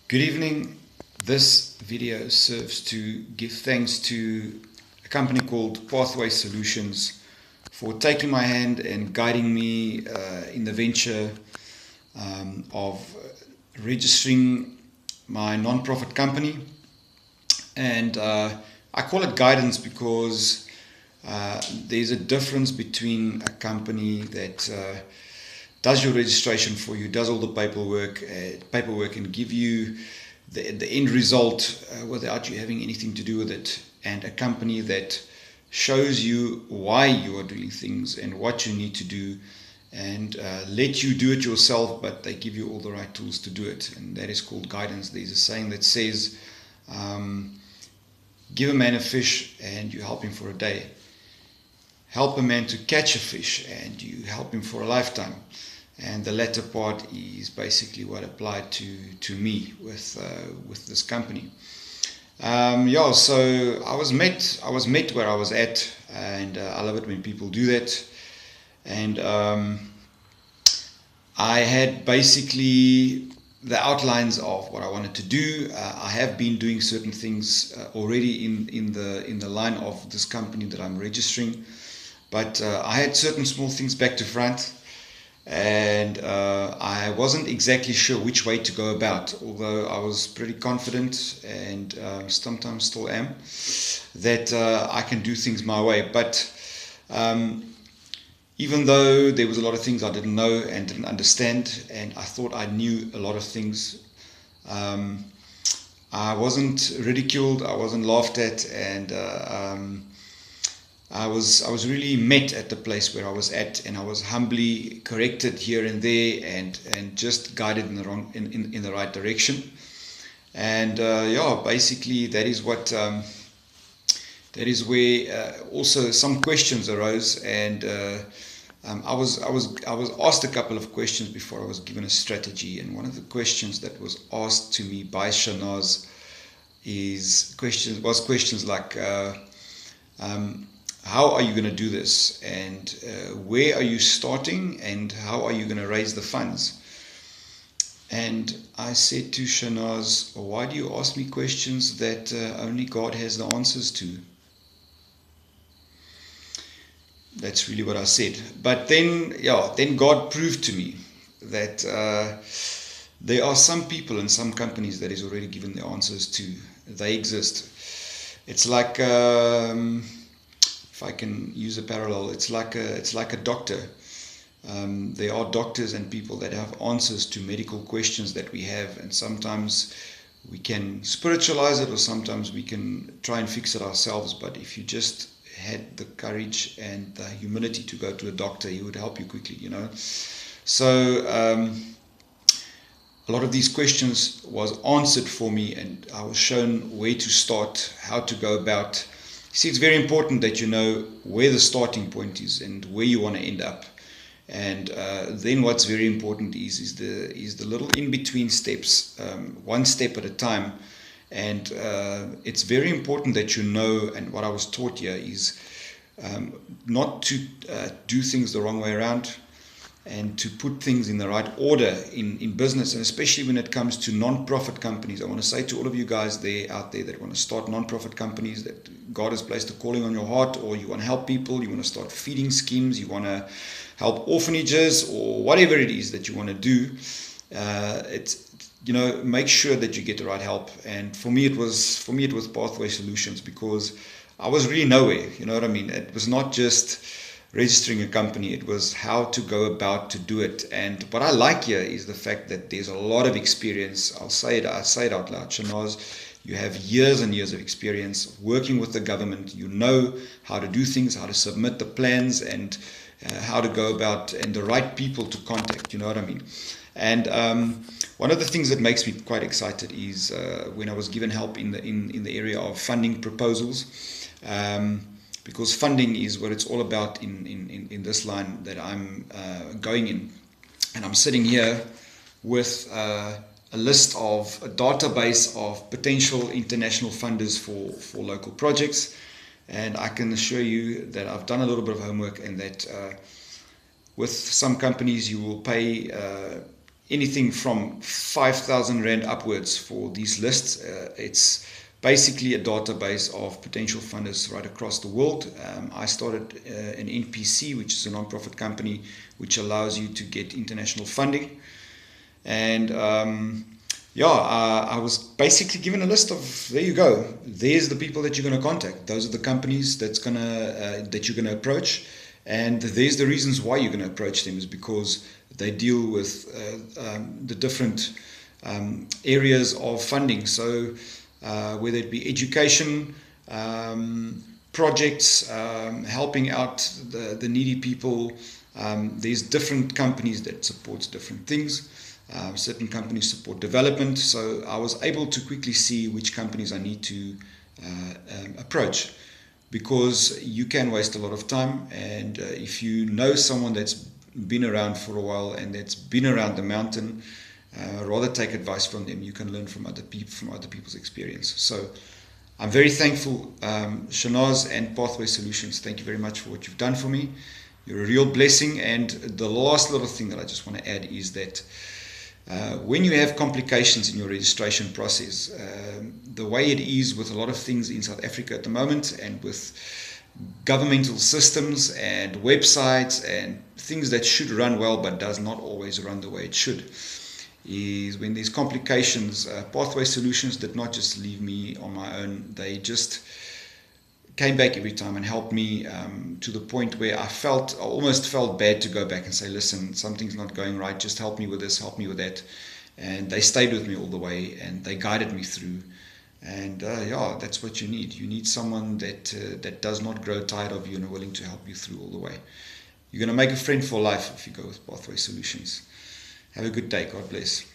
Good evening. This video serves to give thanks to a company called Pathway Solutions for taking my hand and guiding me in the venture of registering my non-profit company. And I call it guidance because there's a difference between a company that does your registration for you, does all the paperwork and give you the end result without you having anything to do with it, and a company that shows you why you are doing things and what you need to do, and let you do it yourself, but they give you all the right tools to do it, and that is called guidance. There's a saying that says, give a man a fish and you help him for a day. Help a man to catch a fish and you help him for a lifetime. And the latter part is basically what applied to me with this company. So I was met where I was at, and I love it when people do that. And I had basically the outlines of what I wanted to do. I have been doing certain things already in the line of this company that I'm registering, but I had certain small things back to front. And I wasn't exactly sure which way to go about, although I was pretty confident, and sometimes still am, that I can do things my way. But even though there was a lot of things I didn't know and didn't understand, and I thought I knew a lot of things, I wasn't ridiculed, I wasn't laughed at, and I was really met at the place where I was at, and I was humbly corrected here and there, and just guided in the right direction. And basically that is what that is where also some questions arose, and I was asked a couple of questions before I was given a strategy. And one of the questions that was asked to me by Shanaz was questions like, how are you going to do this, and where are you starting, and how are you going to raise the funds? And I said to Shanaz, why do you ask me questions that only God has the answers to? That's really what I said. But then God proved to me that there are some people and some companies that is already given the answers to. They exist. It's like, if I can use a parallel, it's like a doctor. There are doctors and people that have answers to medical questions that we have, and sometimes we can spiritualize it, or sometimes we can try and fix it ourselves. But if you just had the courage and the humility to go to a doctor, he would help you quickly, So a lot of these questions was answered for me, and I was shown where to start, how to go about. See, it's very important that you know where the starting point is and where you want to end up. And then what's very important is the little in-between steps, one step at a time. And it's very important that you know, and what I was taught here is not to do things the wrong way around, and to put things in the right order in business, and especially when it comes to non-profit companies. I want to say to all of you guys out there that want to start non-profit companies, that God has placed a calling on your heart, or you want to help people, you want to start feeding schemes, you want to help orphanages, or whatever it is that you want to do, make sure that you get the right help. And for me it was Pathway Solutions, because I was really nowhere. You know what I mean? It was not just registering a company, it was how to go about to do it. And what I like here is the fact that there's a lot of experience. I say it out loud. Shanaz, you have years and years of experience working with the government. You know how to do things, how to submit the plans, and how to go about, and the right people to contact. You know what I mean? And one of the things that makes me quite excited is when I was given help in the area of funding proposals. Because funding is what it's all about in this line that I'm going in. And I'm sitting here with a database of potential international funders for local projects. And I can assure you that I've done a little bit of homework, and that with some companies you will pay anything from 5,000 Rand upwards for these lists. It's basically a database of potential funders right across the world. I started an NPC, which is a non-profit company which allows you to get international funding. And I was basically given a list of, there you go, there's the people that you're going to contact. Those are the companies that you're going to approach. And there's the reasons why you're going to approach them, is because they deal with the different areas of funding. So whether it be education, projects, helping out the needy people, there's different companies that support different things. Certain companies support development. So I was able to quickly see which companies I need to approach, because you can waste a lot of time. And if you know someone that's been around for a while and that's been around the mountain, rather take advice from them. You can learn from other people's experience. So I'm very thankful, Shanaz and Pathway Solutions. Thank you very much for what you've done for me. You're a real blessing. And the last little thing that I just want to add is that when you have complications in your registration process, the way it is with a lot of things in South Africa at the moment, and with governmental systems and websites and things that should run well but does not always run the way it should, is when there's complications. Pathway Solutions did not just leave me on my own. They just came back every time and helped me to the point where I almost felt bad to go back and say, listen, something's not going right, just help me with this, help me with that. And they stayed with me all the way, and they guided me through. And that's what you need. You need someone that does not grow tired of you and are willing to help you through all the way. You're going to make a friend for life if you go with Pathway Solutions. Have a good day. God bless.